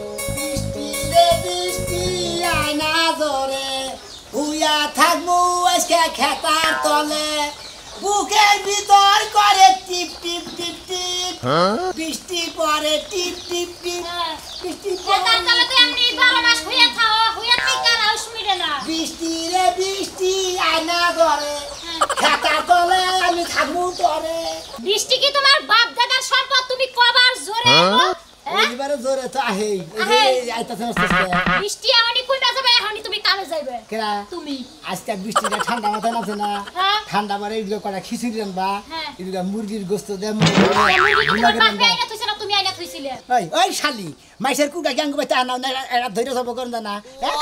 বৃষ্টি রে বৃষ্টি আয়না ধরে হুইয়া থাকবো আজকে খেতার তলে বুকের ভিতর করে টিপ টিপ টিপ টিপ বৃষ্টি পরে টিপ টিপ টিপ বৃষ্টি খেতার তলে তো এমনি 12 মাস হুইয়া থাকা রাউস মিরে না বৃষ্টি রে বৃষ্টি আয়না ধরে খেতার তলে আমি থাকবো তরে বৃষ্টি কি তোমার বাপ দাদার সম্পদ তুমি কবার জোরে এইবারে জোরে তো আহেই আইতাছে বৃষ্টি এমনি কইনা যাবে এখনি তুমি কামে যাইবে কেরা তুমি আজকে বৃষ্টিটা ঠান্ডা মাথায় নামছে না ঠান্ডা মারে এগুলো কটা খিচুড়ি রান্না এগুলো মুরগির গোস্ত দিয়ে তুমি আইনা থইছিলে ওই শালি মাইসের কুকা গ্যাঙ্গ বাইতে আনা এরা ধৈর্য সব করেন না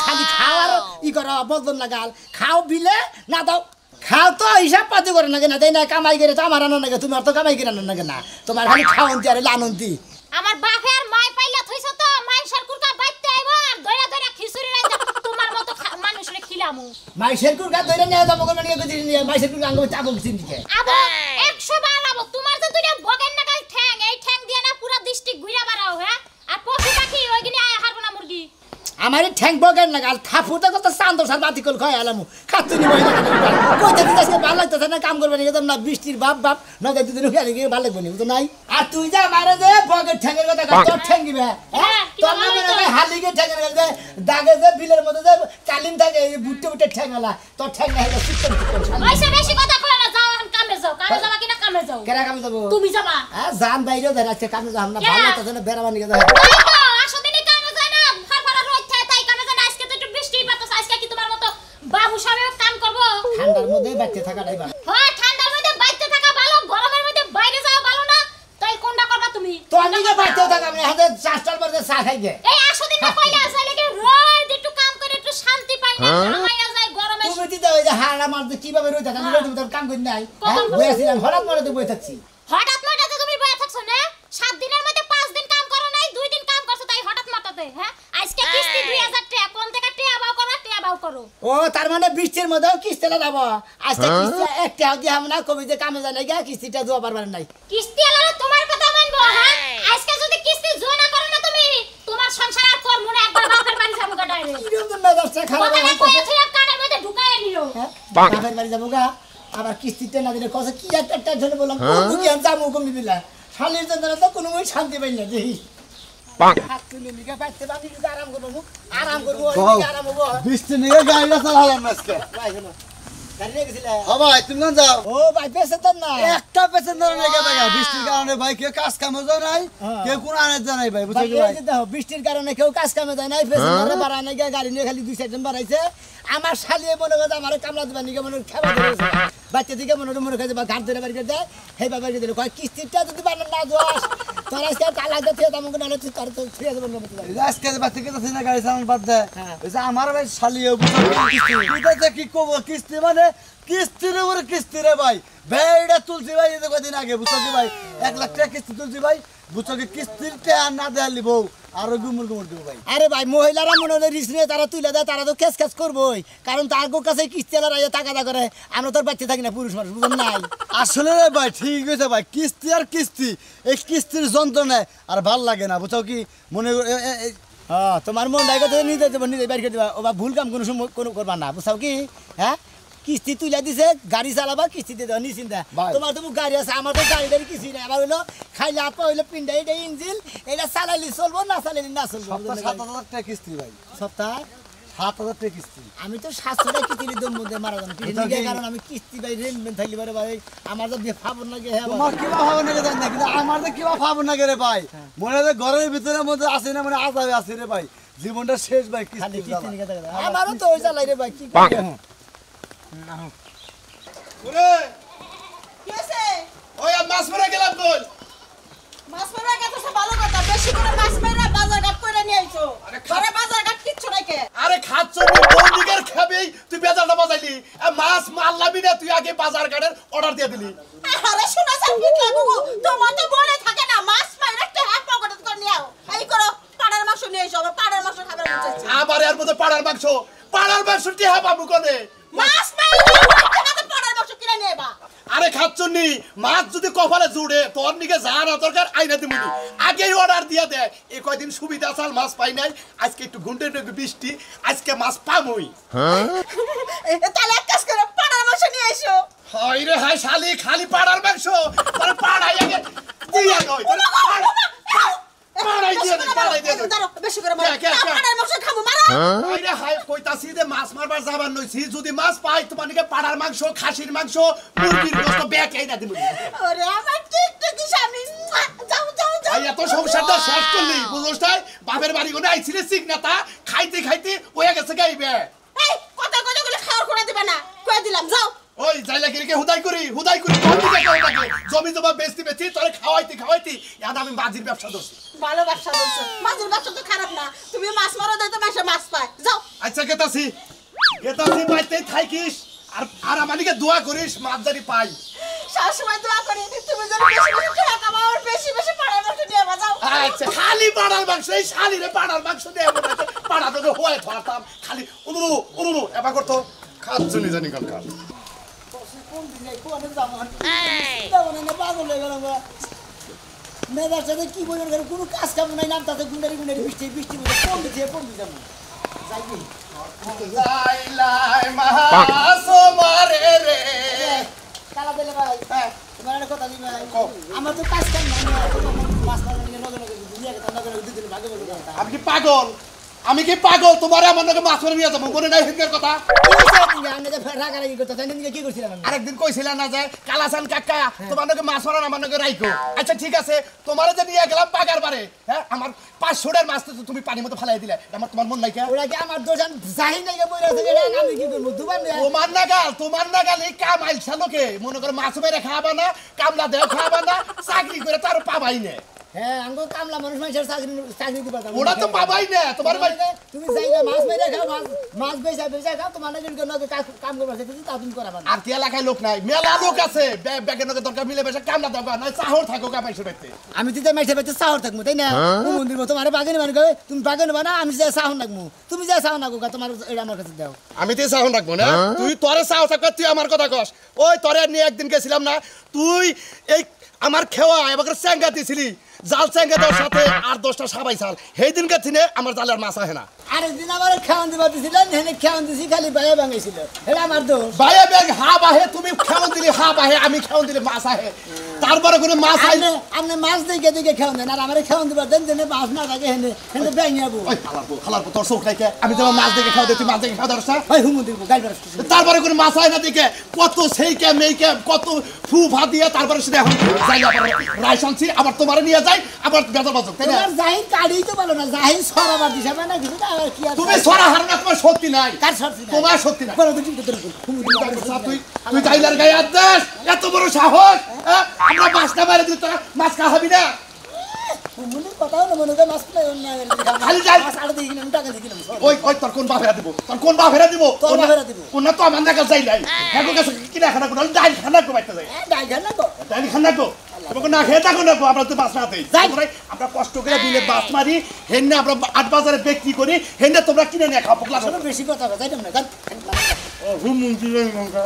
খালি খাও আর ই করো বদন লাগাল খাও বিলে না দাও খাও তো হিসাব পাতি করে না কেনা তাই না কামাই করে তো আমার আনো নাকি তুমি আর তো কামাই করে আনো না কেনা তোমার খালি খাওয়ন্তি আর লানন্তি আমার বাপের মাই পাইলা থইছো তো মাইসের কুকা বাইতে আইবো আর দইরা দইরা খিচুড়ি রাইন্দা তোমার মতো মানুষরে খিলামু মাইসের কুকা দইরা নিয়ে যাবো কোন নিয়ে গদি নিয়ে মাইসের কুকা আঙ্গ চাবো কিছিন দিকে আবো 100 বার আবো তোমার তো দুইটা বগেন নাগাল ঠ্যাং এই ঠ্যাং দিয়ে না পুরো ডিস্ট্রিক্ট ঘুরা বাড়াও হ্যাঁ আর পশু পাখি ওইগিনি আয়া হারবো না মুরগি আমার ঠ্যাং বগেন লাগাল থাপুতে কত চান্দর সার বাতি কল খাই আলামু খাতুনি বইনা কইতে দিতেছে ভালো লাগতেছে না কাম করবে না বৃষ্টির বাপ বাপ না যাইতে দিন হইয়া গিয়ে ভালো লাগবে না তো নাই আর তুই যা মারে দে বগের ঠ্যাঙের কথা তোর ঠ্যাং দিবে হ্যাঁ তোর না মানে হালিকে ঠ্যাঙের কথা দাগে যে বিলের মধ্যে যে কালিম থাকে বুটে বুটে ঠ্যাঙালা তোর ঠ্যাং না হইলো সুতন সুতন ওইসে বেশি কথা কই না যাও এখন কামে যাবা কিনা কামে যাও কেরা কামে যাব তুমি যাবা হ্যাঁ জান বাইরেও ধরাচ্ছে কামে যাও আমরা ভালো লাগতেছে না বেড়া বানিয়ে যাও আসদিনই কামে যায় না ফারফারা রোজ তাই কামে যায় না আজকে তো একটু বৃষ্টি বাতাস আজকে কি তোমার মতো বাবু সাহেব কাম করব ঠান্ডার মধ্যে বাইতে থাকাটাই ভালো হ্যাঁ ঠান্ডার মধ্যে বাইতে থাকা ভালো গরমের মধ্যে বাইরে যাওয়া ভালো না তাই কোনটা করবা তুমি তো আমি যে বাইতে থাকা আমি হাতে চারটার মধ্যে চা খাই গে এই আসদিন না কইলা আছে লাগে রোজ একটু কাম করে একটু শান্তি পাই না হামাইয়া যায় গরমে তুমি দিতে ওই যে হাড়া মারতে কিভাবে রইতা আমি রইতে তোর কাম করি নাই বইছিলাম হঠাৎ মরে তো বই থাকছি হঠাৎ মরতে তুমি বই থাকছো না 7 দিনের মধ্যে 5 দিন কাম করো নাই 2 দিন কাম করছো তাই হঠাৎ মরতে হ্যাঁ আজকে কিস্তি 2000 টাকা কোন থেকে টাকা বাও করো ও তার মানে বৃষ্টির মধ্যেও কিস্তিটা যাব আজকে কিস্তি একটা দিয়ে আমরা কবি যে কামে জানাই গা কিস্তিটা জোয়া পারবার নাই কিস্তি আলাদা তোমার কথা মানবো হ্যাঁ আজকে যদি কিস্তি জো না করো না তুমি তোমার সংসার আর করব না একবার বাপের বাড়ি যাবো গা ডাইরেক্ট কি রকম না যাচ্ছে খারাপ কথা কইয়া থিয়া কানের মধ্যে ঢুকায় নিও বাপের বাড়ি যাবো গা আবার কিস্তিটা না দিলে কত কি একটা টেনশন বললাম কোন কি আন যাবো কম দিলা শালির জন্য তো কোনো শান্তি পাই না দেই হাত তুলে নিগা পাইতে বাকি আরাম করবো আরাম করবো বৃষ্টি নিয়ে গাড়িটা চালালাম আজকে ভাই শোনো গাড়ি নিয়ে গেছিলে ও ভাই তুমি না যাও ও ভাই পেছন না একটা প্যাসেঞ্জার নাই গেছে বৃষ্টির কারণে ভাই কেউ কাজ কামে যায় নাই কেউ কোন আনে যায় নাই ভাই বুঝছো কি ভাই দেখো বৃষ্টির কারণে কেউ কাজ কামে যায় নাই পেছনে বাড়া নাই গাড়ি নিয়ে খালি 2-4 জন বাড়াইছে আমার শালিয়ে মনে করে আমার কামলা দিবা নিকে মনে খেবা ধরেছে বাচ্চা দিকে মনে খাইছে বা ঘাট ধরে বাড়ি দেয় হে বাবা দিল কয় কিস্তিটা যদি বান না দোস তোর আজকে তালা দিতে দাম কোন আলো তোর তো ফিরে যাবে না আজকে বাচ্চা কে তো না গাড়ি চালান বাদ দেয় এই যে আমার ভাই শালিয়ে বুঝছো কিস্তি কি কব কিস্তি মানে কিস্তির উপরে কিস্তি রে ভাই বেড়া তুলছি ভাই এই কদিন আগে বুঝছো কি ভাই 1 লাখ টাকা কিস্তি তুলছি ভাই বুঝছো কি কিস্তির টাকা না দেয়ালি বউ আর গুমুর দিব ভাই আরে ভাই মহিলারা মনে হলে রিস্ক নিয়ে তারা তুলে দেয় তারা তো কেস করবই কারণ তার কাছে কিস্তিওয়ালা রাইয়া টাকা করে আমরা তোর বাচ্চা থাকি না পুরুষ মানুষ বুঝুন নাই আসলে রে ভাই ঠিক হয়েছে ভাই কিস্তি আর কিস্তি এই কিস্তির যন্ত্রণায় আর ভাল লাগে না বুঝছো কি মনে হ্যাঁ তোমার মন ডাইকে নিজে দেবো নিজে বাইর করে দেবা ও বা ভুল কাম কোনো করবা না বুঝছো কি হ্যাঁ কিস্তি তুলে দিছে গাড়ি চালাবা কিস্তি দিয়ে দেওয়া নিশ্চিন্তা তোমার তো গাড়ি আছে আমার তো গাড়ি গাড়ি কিছুই নাই আবার হইলো খাইলে আপা হইলো পিন্ডা এটা ইঞ্জিন এটা চালাইলে চলবো না চালাইলে না চলবো 7,000 টাকা কিস্তি ভাই সপ্তাহ 7,000 টাকা কিস্তি আমি তো 700 টাকা কিস্তি দম মধ্যে মারা যান কিস্তি কারণ আমি কিস্তি ভাই রেলমেন থাকলে পারে ভাই আমার তো ফাবন লাগে হ্যাঁ তোমার কি ভাবো না জানি না কিন্তু আমার তো কি ভাবো না রে ভাই মনে হয় ঘরের ভিতরে মধ্যে আছে না মানে আজাবে আছে রে ভাই জীবনটা শেষ ভাই কিস্তি আমারও তো ওই চালাই রে ভাই কি করি ওরে কি আছে ওই মাছ মারা গেলাম কই মাছ মারা গেছে ভালো কথা বেশি করে মাছ মারা বাজার ঘাট করে নিয়ে আইছো ঘরে বাজার ঘাট কিচ্ছু নাই কে আরে খাচ্ছ না বৌদিকের খাবেই তুই বেজারটা বাজাইলি মাছ মারলাবি না তুই আগে বাজার ঘাটের অর্ডার দিয়ে দিলি আরে শোনা স্যার কি লাগবো তোমার তো বলে থাকে না মাছ মারা একটা হাত পকেটে করে নিয়ে আও এই করো পাড়ার মাংস নিয়ে এসো আবার পাড়ার মাংস খাবার মন চাইছে আমার এর মধ্যে পাড়ার মাংস টিহা পাবো কোনে মাছ মারা না তো পাড়ার মাংস কিনে নিয়ে বা আরে খাচ্ছনি মাছ যদি কপালে জুড়ে তোর নিকে যা না দরকার আইনা দিমু আগেই অর্ডার দিয়া দে এই কয়দিন সুবিধা চাল মাছ পাই নাই আজকে একটু গুন্ডে বৃষ্টি আজকে মাছ পামুই তাহলে এক কাজ করো পাড়ার মাংস নিয়ে এসো হাই রে হাই শালি খালি পাড়ার মাংস তোর পাড়াই আগে দিয়া নয় তোর পাড়াই দিয়া বেশি করে পাড়ার মাংস খাবো মারো হাই রে হাই কইতাছি যে মাছ মারবার যাবার নইছি যদি মাছ পাই তোমার নিকে পাড়ার মাংস খাসির মাংস মুরগির গোশত ব্যাক এই না দিমু ওরে আমার টিকটকি স্বামী যাও যাও যাও ভাই এত সংসারটা শেষ করলি বুঝছস তাই বাপের বাড়ি কোনে আইছিলে সিগনাতা খাইতে খাইতে ওয়া গেছে গাইবে এই কথা কথা বলে খাওয়ার করে দিবা না কই দিলাম যাও ওই যাইলা গিরকে হুদাই করি কোন দিকে যাও নাকি জমি জমা বেচতি তোরে খাওয়াইতি ইয়াদ আমি বাজির ব্যবসা করছি ভালো ব্যবসা করছো মাছের ব্যবসা তো খারাপ না তুমি মাছ মারো দেয় তো মাসে মাছ পায় যাও আচ্ছা গেতাছি বাইতেই থাইকিস আর আমানিকে দোয়া করিস মাছ জানি পাই সবসময় দোয়া করি তুমি যেন বেশি বেশি টাকা কামাও আর বেশি বেশি পাড়ার মাংস নিয়ে যাও আচ্ছা খালি পাড়ার মাংস এই শালিরে পাড়ার মাংস দিয়ে পাড়া তো হয়ে ধরতাম খালি উনুরু এবার করতো খাচ্ছনি জানি কালকাল কোন দিনে কোনে জামান তেমন না পাগল হয়ে গেল আমরা মেয়েদের সাথে কি বলে কোনো কাজ কাম নাই নাম তাতে গুন্ডারি বৃষ্টি কোন দিছে যাবো যাই কি লাই মাস মারে রে কালা দিলে ভাই তোমার একটা কথা দিই ভাই আমার তো কাজ কাম নাই মাছ মারার নিয়ে নগে দুনিয়া কথা নগে দুদিন ভাগে বলে কথা আমি কি পাগল তোমারে আমার নাকি মাছ মারে নিয়ে যাবো মনে নাই হিনকার কথা কি করছিলাম আরেকদিন কইছিলা না যে কালাসান কাকা তোমার নাকি মাছ মারার আমার নাকি রাইখো আচ্ছা ঠিক আছে তোমারে যে নিয়ে গেলাম পাগার বারে হ্যাঁ আমার 500 মাছ তো তুমি পানির মতো ফেলাই দিলে আমার তোমার মন নাই কে ওরা কি আমার দোষান যাই নাই বইরা আছে এটা আমি কি করব দুবার না তোমার নাগাল এই কাম আইলছা লোকে মনে করে মাছ মেরে খাওয়াবা না কামলা দেও খাওয়াবা না চাকরি করে তার পাবাই না হ্যাঁ আঙ্গো কামলা মানুষ মানুষের চাকরি দিবা ওরা তো পাবাই না তোমার ভাই তুমি যাইগা মাছ মেরে খাও মাছ বেচা খাও তোমার লাগে কাম করবা সেটা তা তুমি করাবা আর কি এলাকায় লোক নাই মেলা লোক আছে ব্যাগের নকে দরকার মিলে বেশে কামলা দেও না চাহর থাকো কামাইছো বাইতে আমি দিতে মাইছে বাইতে চাহর থাকমু তাই না ও মন্দির তোমার বাগানে মানে তুমি বাগানে বানা আমি যা চাহর রাখমু তুমি যা চাহর রাখো তোমার এটা আমার কাছে দাও আমি তো চাহর রাখবো না তুই তোরে চাহর থাকবে তুই আমার কথা কস ওই তোরে নিয়ে একদিন গেছিলাম না তুই এই আমার খেওয়া এবার চ্যাঙ্গা দিছিলি জাল চ্যাঙ্গা দেওয়ার সাথে আর 10টা সাবাই চাল সেই দিনকে থিনে আমার জালের মাছ আহে না আরেকদিন আমার খাওয়ান দিবা দিছিলেন হেনে খাওয়ান দিছি খালি বাইরে ভাঙাইছিল এটা আমার দোষ বাইরে ব্যাগ হা বাহে তুমি খাওয়ান দিলি হা বাহে আমি খাওয়ান দিলি মাছ আহে তারপরে কোনো মাছ আইলে আপনি মাছ দেখে খাওয়ান দেন আর আমার খাওয়ান দিবা দেন দেন মাছ না থাকে হেনে ব্যাঙাবো ওই খালারবো তোর চোখ নাইকে আমি তোমার মাছ দেখে খাওয়া তুই মাছ দেখে খাওয়া দরসা ওই হুমু দিব গাইবার তারপরে কোনো মাছ আয় না দিকে কত সেইকে মেইকে কত ফু ফা দিয়ে তারপরে সেটা এখন যাই আবার রাইসানছি আবার তোমারে নিয়ে যাই আবার বেজার বাজক তাই না তোমার জাহিন কাড়িই তো বলো না জাহিন সরাবার দিছে না কিছু না আর কি তুমি সরা হার না তোমার সত্যি নাই কার সরছি তোমার সত্যি নাই বলো তো ঠিক তো হুমু দিব তুই জাইলার গায়ে আদাস এত বড় সাহস আমরা মাছটা মারে দিই তোরা মাছ খাবি না হুমুর কথাও না মনে করে মাছ প্লাই না খালি যাই মাছ আড়ে দিই কিনা টাকা দিই কিনা ওই তোর কোন বাফেরা দিব তোর বাফেরা দিব কোন তো আমার নাকা যাই নাই হ্যাঁ কাছে কিনা খানা কোন ডাল খানা কো বাইতে যাই ডাই ঘর না তো ডাল খানা কো তোমাকে না খেয়ে থাকো না আমরা তো মাছ না দেই আমরা কষ্ট করে দিলে মাছ মারি হেন্নে আমরা 8 বাজারে বিক্রি করি হেন্নে তোমরা কিনে নিয়ে খাও পকলা আসলে বেশি কথা যাই না গান ও হুমুন দিলে মঙ্গা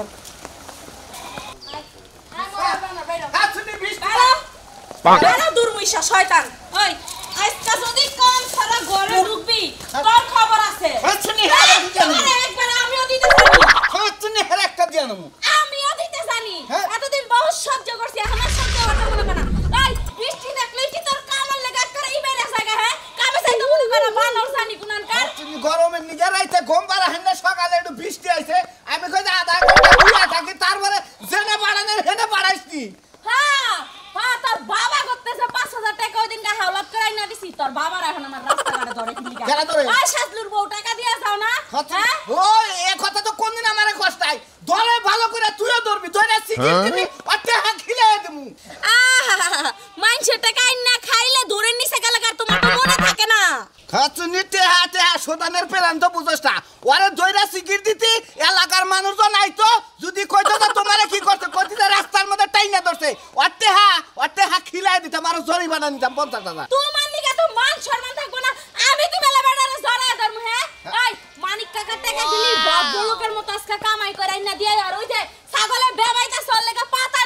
আরে দুর্মুইশা শয়তান ওই আজকে যদি কাম সারা ঘরে ঢুকবি তোর খবর আছে শুনি একবার আমিও দিতে জানি শুনি হের একটা দিয়া নমু আমিও দিতে জানি এতদিন বহুত সহ্য করছি এখন আর সহ্য করতে মনে করে না এই বৃষ্টি দেখলেই কি তোর কামার লাগা করে ইবেরে জায়গা হ্যাঁ কামে যাই তো মনে করে বানর জানি কুনান কার তুমি গরমে নিজে রাইতে ঘুম পারা হেনে সকালে একটু বৃষ্টি আইছে আমি কই আধা ঘন্টা ঘুরে থাকি তারপরে জেনে বাড়ানোর হেনে বাড়াইছি হ্যাঁ হ্যাঁ তোর বাবা করতেছে 5000 টাকা ওই দিন গা হাওলাত করাই না দিছি তোর বাবার এখন আমার রাস্তাঘাটে ধরে কি লিগা কেন ধরে? ওই শাসলুর বউ টাকা দিয়া যাও না হ্যাঁ ওই এই কথা তো কোনদিন আমারে কষ্টাই ধরে ভালো করে তুইও ধরবি ধরে সিকিট দিবি অটে হাত খিলাই দেবু মাইনসে টাকা আইনা খাইলে ধরে নিছে গেলাকার তোমার তো মনে থাকে না খাচুনিতে হাতে সোদানের পেলান তো বুঝছ না ওরে দইরা সিকিট দিতি এলাকার মানুষজন আইতো যদি কইতো তো তোমারে কি করতে কইতে রাস্তার মধ্যে টাইনা ধরছে অটে হা খিলাই দিতাম আর জরিমানা নিতাম 50 টাকা তোমার লিগা তো মান সম্মান থাকবো না আমি কি মেলা বেড়ারে জড়ায় ধরমু হ্যাঁ এই মানিক কাকা টাকা দিলি ভদ্রলোকের মতো আজকে কামাই করে আইনা দিয়ে আর ওই যে ছাগলে বেবাইতে চল লাগা পাতা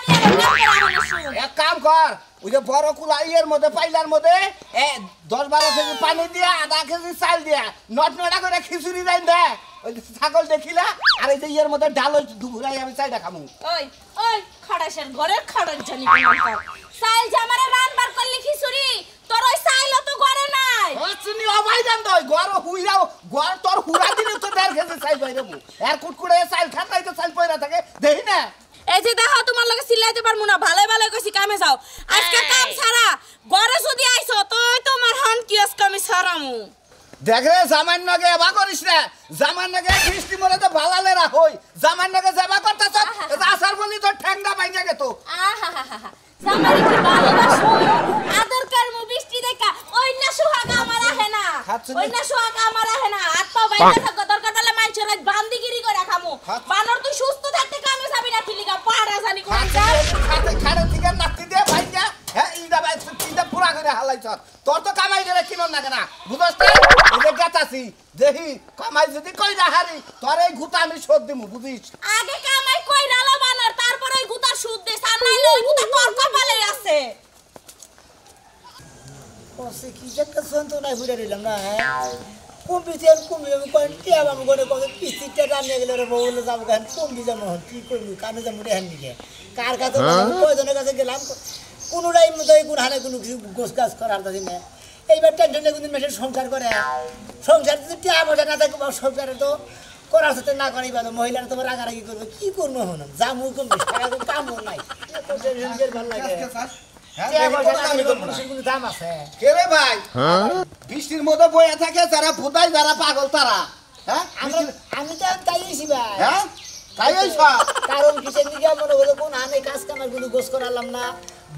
ওই যে বড় কুলা ইয়ের মধ্যে পাইলার মধ্যে 10-12 কেজি পানি দিয়া আধা কেজি চাল দিয়া নটা করে খিচুড়ি দেন দে ওই যে ছাগল দেখিলা আর এই যে ইয়ের মধ্যে ডাল ওই দুপুরাই আমি চাইটা খামু ওই ওই খাড়াসের ঘরের খাড়ার জানি কোনটা সাইল জামারে রানবার করলি খিচুড়ি তোর ওই সাইল তো ঘরে নাই চিনি অবাই জান দই ঘর হুইরাও ঘর তোর হুরা দিলে তো 1.5 কেজি চাই বাইরেবো আর কুটকুড়ে চাল খাতাই তো চাল পয়রা থাকে দেখি না এই যে দেখো তোমার লগে সিলাইতে পারমু না ভালো ভালো কইছি কামে যাও আজকে কাম ছাড়া ঘরে যদি আইছো তো তোমার হন কি আজকে আমি ছাড়ামু দেখ রে জামাই নগে এবা করিস না জামাই নগে খ্রিস্টি মরে তো ভালালে রাখই জামাই নগে যাবা করতাছ আসার বলি তো ঠ্যাংডা বাইঙ্গা গেত আহাহাহা জামাই কি ভালোবাসো আদর করমু বৃষ্টি দেখা ওই না সুহাগা আমার আহে না ওই না সুহাগা আমার আহে না হাত পা বাইরে থাকো দরকার হলে মাইছের বান্দিগিরি করে খামু বানর তুই সুস্থ থাকতে কামে যাবি না কিলিগা পাড়া জানি কোন খাড়ে থেকে নাতি দে ভাইঙ্গা হ্যাঁ ইদা ভাই চিন্তা পুরা করে হালাইছ তোর তো কামাই করে কিনন না কেনা বুঝছ না এই গেতাছি দেখি কামাই যদি কই না হারি তোর এই গুতা আমি শোধ দিমু বুঝিস আগে কামাই কই রালো বানর তারপর ওই গুতা সুদ দে সার নাইলে ওই গুতা তোর কপালে আছে ওসে কি একটা সন্ত নাই ঘুরে দিলাম না কম্পিউটার কমবি আমি কোন টিয়া বাবু করে কত কিস্তিটা রান্না গেলে রে বউলে যাব গান কমবি যাব কি করবি কানে যাব রে হান দিকে কার কাছে কয়জনের কাছে গেলাম কোনটাই মতই কোন হানে কোনো কিছু গোছ গাছ করার দাদি না এইবার টেনশনে কোনদিন মেশে সংসার করে সংসার যদি টিয়া বসে না থাকে সংসারে তো করার সাথে না করাই ভালো মহিলারা তোমার রাগারাগি করবে কি করবো হন জামু কমবি সারা কামও নাই ভালো লাগে দাম আছে কে রে ভাই বৃষ্টির মধ্যে বইয়া থাকে যারা ভুদাই যারা পাগল তারা হ্যাঁ আমি তো তাইছি ভাই হ্যাঁ তাই কারণ কিসের দিকে মনে হলো কোন আনে কাজ কামার গুলো গোস করালাম না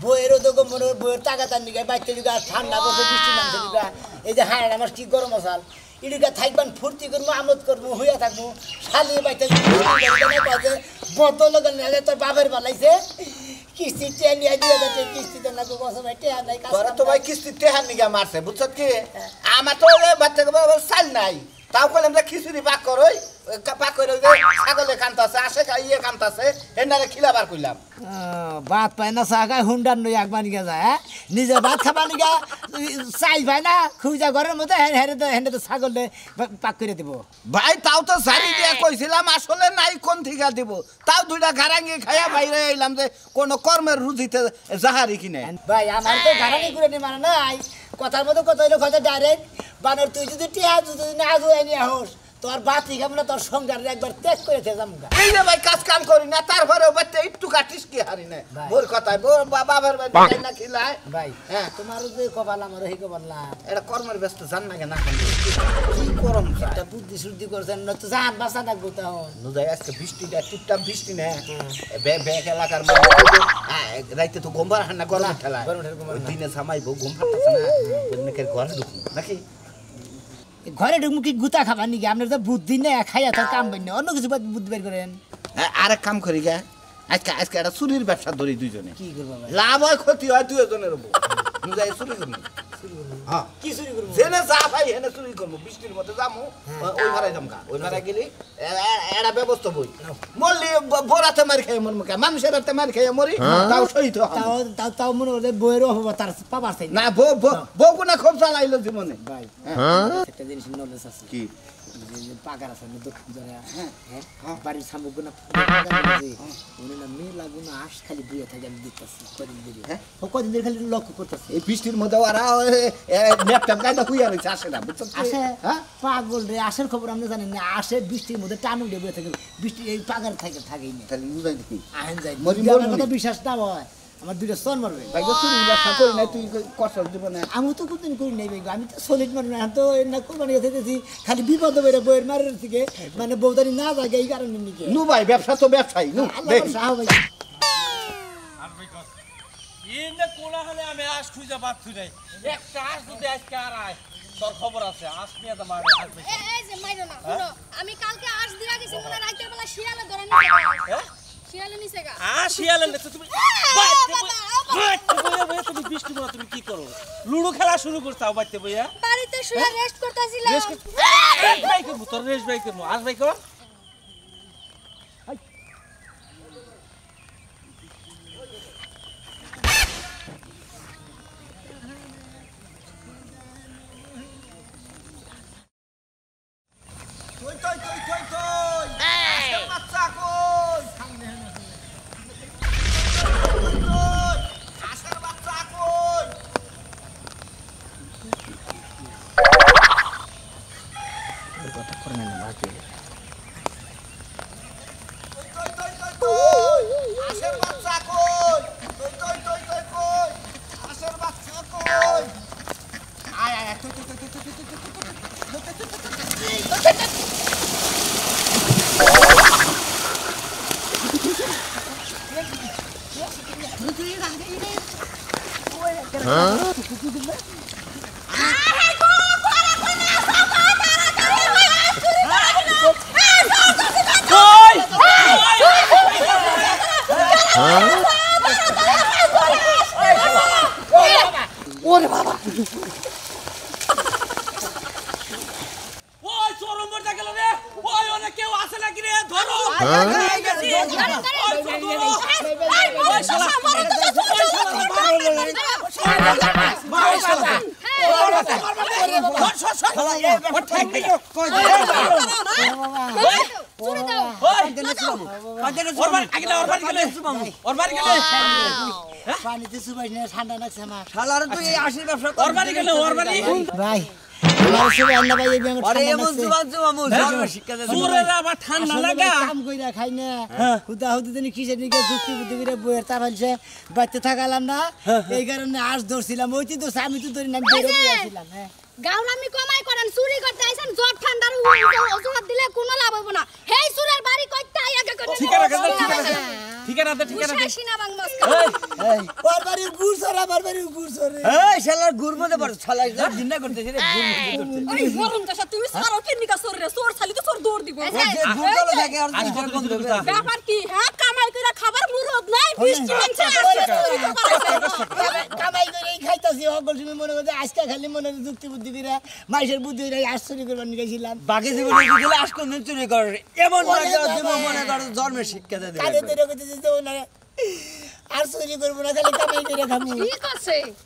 বইয়েরও তো মনে বইয়ের টাকাতার নিকে বাইতে দিকে ঠান্ডা করছে বৃষ্টি নামছে দিকে এই যে হাড় আমার কি গরম আসাল এদিকে থাকবেন ফুর্তি করবো আমোদ করবো হইয়া থাকবো শালিয়ে বাইতে বদল তোর বাপের বালাইছে কিস্তি নিয়ে দিয়ে কিস্তিতে না বসে ভাই টেহা নাই তোরা তো ভাই কিস্তি টেহার নিকে মারছে বুঝছ কি আমার তো বাচ্চাকে চাল নাই তাও কইলে আমরা খিচুড়ি পাক করই পাক করে ছাগলে কান্তাছে আসে ইয়ে কান্তাছে এনারে খিলাবার কইলাম ভাত পায় না চা খায় হুন্ডার নই একবার নিয়ে যায় হ্যাঁ নিজে ভাত খাবার নিয়ে চাই ভাই না খুঁজা ঘরের মধ্যে হেঁটে তো ছাগল পাক করে দিব ভাই তাও তো জানি দিয়ে কইছিলাম আসলে নাই কোন ঠিকা দিব তাও দুইটা ঘাড়াঙ্গি খাইয়া বাইরে এলাম যে কোনো কর্মের রুজিতে জাহারি কিনে ভাই আমার তো ঘাড়াঙ্গি করে নি মানে নাই কথার মতো কথা হইলো কথা ডাইরেক্ট বানর তুই যদি টিয়া যদি না জুয়াই নিয়ে হোস তোর বাতি কেমন তোর সংসার একবার ত্যাগ করে যাবো এই যে ভাই কাজ কাম করি না তারপরেও বাচ্চা একটু কাটিস কি হারি না বোর কথায় বাবার বাড়ি না খিলায় ভাই হ্যাঁ তোমার যে কপাল আমার এই কপাল না এটা কর্মের ব্যস্ত জান না কেন কি করম একটা বুদ্ধি শুদ্ধি করছেন না তো জান বাসা থাকবো তখন নুজাই আজকে বৃষ্টিটা টিপটাপ বৃষ্টি না ব্যাগ এলাকার রাইতে তো গোমবার হান্না গরম ঠেলায় দিনে সামাইবো ঘুম পাচ্ছে না ঘরে ঢুকুন নাকি ঘরে ঢুকমু কি গুতা খাবার নাকি আপনার তো বুদ্ধি নেই খাইয়া তো কাম বের অন্য কিছু বুদ্ধি বের করেন আরেক কাম করি গা আজকে একটা চুরির ব্যবসা ধরি দুইজনে কি করবো লাভ হয় ক্ষতি হয় দুইজনের নুজাই চুরি করবো হ্যাঁ কি চুরি করবো জেনে যা ভাই হেনে চুরি করবো বৃষ্টির মধ্যে যাবো ওই ভাড়ায় জমকা ওই ভাড়ায় গেলি একটা ব্যবস্থা বই মরলি বোরাতে মারি খেয়ে মর মুখে মানুষের হাতে মারি খেয়ে মরি তাও সহিত তাও মনে হলে বইয়ের অভাব তার পাবার চাই না বউ কোনা খুব চালাইলো জীবনে ভাই একটা জিনিস নলেজ আছে কি পাগার আছে দক্ষিণ জোড়া হ্যাঁ বাড়ির সামগ্রী গুণা উনি না মেয়ে লাগু না আশ খালি বুয়ে থাকে আমি দেখতেছি কদিন ধরে হ্যাঁ কদিন ধরে খালি লক্ষ্য করতেছি এই বৃষ্টির মধ্যে ওরা ল্যাপটপ গাইটা হুইয়া রয়েছে আসে না বুঝছো আসে হ্যাঁ পাগল রে আশের খবর আমরা জানি না আসে বৃষ্টির মধ্যে টানু ডেবে থাকে বৃষ্টি এই পাগার থাকে থাকেই না তাহলে বুঝাই দেখি আহেন যায় মরি আমার কথা বিশ্বাস না হয় আমার দুইটা সন মারবে ভাই তুই ব্যবসা করি না তুই কষ্ট জীবনে আমি তো কোনদিন করি নাই ভাই আমি তো সলিড মারি না তো না কোরবানি গেছি খালি বিপদ বেড়ে বইয়ের মারের থেকে মানে বৌদারি না জাগে এই কারণে নিকে নু ভাই ব্যবসা তো ব্যবসায়ী নু দেখ সাহ ভাই ইন্দে কোলা হলে আমি আজ খুঁজে পাচ্ছি নাই একটা আজ যদি আজকে আর আয় তোর খবর আছে আজ নিয়ে তো মারে আসবে এই যে মাইরো না শুনো আমি কালকে আজ দিয়া গেছি মনে রাতের বেলা শিয়ালে ধরে নিছে শিয়ালে নিছে গা শিয়ালে নিছে তুমি তুমি বৃষ্টি বলা তুমি কি করো লুডো খেলা শুরু করছাও বাইতে বইয়া বাড়িতে শুয়ে রেস্ট করতেছিলাম রেস্ট ভাই করবো তোর রেস্ট ভাই করবো আজ ভাই কর কই আজকের বাচ্চা কই আজকের বাচ্চা কই আশের বাচ্চা কই কই আশের বাচ্চা কই আয় আয় ওই চরম মরতে গেল রে ওই অনেক কেউ আছে নাকি রে ধরো পানিতে সুবাই না ঠান্ডা লাগছে আমার শালার তুই এই আশির ব্যবসা ভাই আমার সুবাই না ভাই এই ব্যাঙের আরে ঠান্ডা এমন লাগছে। জুবান জুবামু জন্ম শিক্ষা দে চোরের আবার ঠান্ডা আসলে লাগা ভাই কাম কইরা খাই না হুদা হুদা দিন কিসের দিকে যুক্তি বুদ্ধি করে বইয়ের তা ফেলছে বাড়তে থাকালাম না এই কারণে আজ ধরছিলাম ওই তো আমি তো ধরি না আমি বেরো বইয়াছিলাম হ্যাঁ গাউলামি কমাই করেন চুরি করতে আইছেন জট ঠান্ডার অজুহাত দিলে কোনো লাভ হইব না হেই চুরের বাড়ি কইতে আগে করে ঠিকানা দে ঠিকানা দে বুঝাইছি না বাং মস্ক এই ওর বাড়ির গুড় সরা আমার বাড়ির গুড় সরে এই শালার গুড় মধ্যে পড়ে শালা দিন না করতেছে রে গুড় মধ্যে করতেছে ওই গরম দশা তুমি সারো কেন নিকা সর রে সর খালি তো সর দৌড় দিব যে গুড় চলে থাকে আর আজ কত বন্ধ করতা ব্যাপার কি হ্যাঁ কামাই করে খাবার মুরদ নাই বৃষ্টি মানছে কামাই করে খাইতাছি সকল সময় মনে করছে আজকে খালি মনে যুক্তি বুদ্ধি করে মাইসের বুদ্ধি করে আশ্চর্য করবার নিয়ে গেছিলাম বাকি জীবনে কি দিলে আজ কোন চুরি করে এমন রাজা জীবন মনে করে জন্মের শিক্ষা দে কাজে তেরে করতেছে আর চুরি করবো না খালি কামাই করে খাবো ঠিক আছে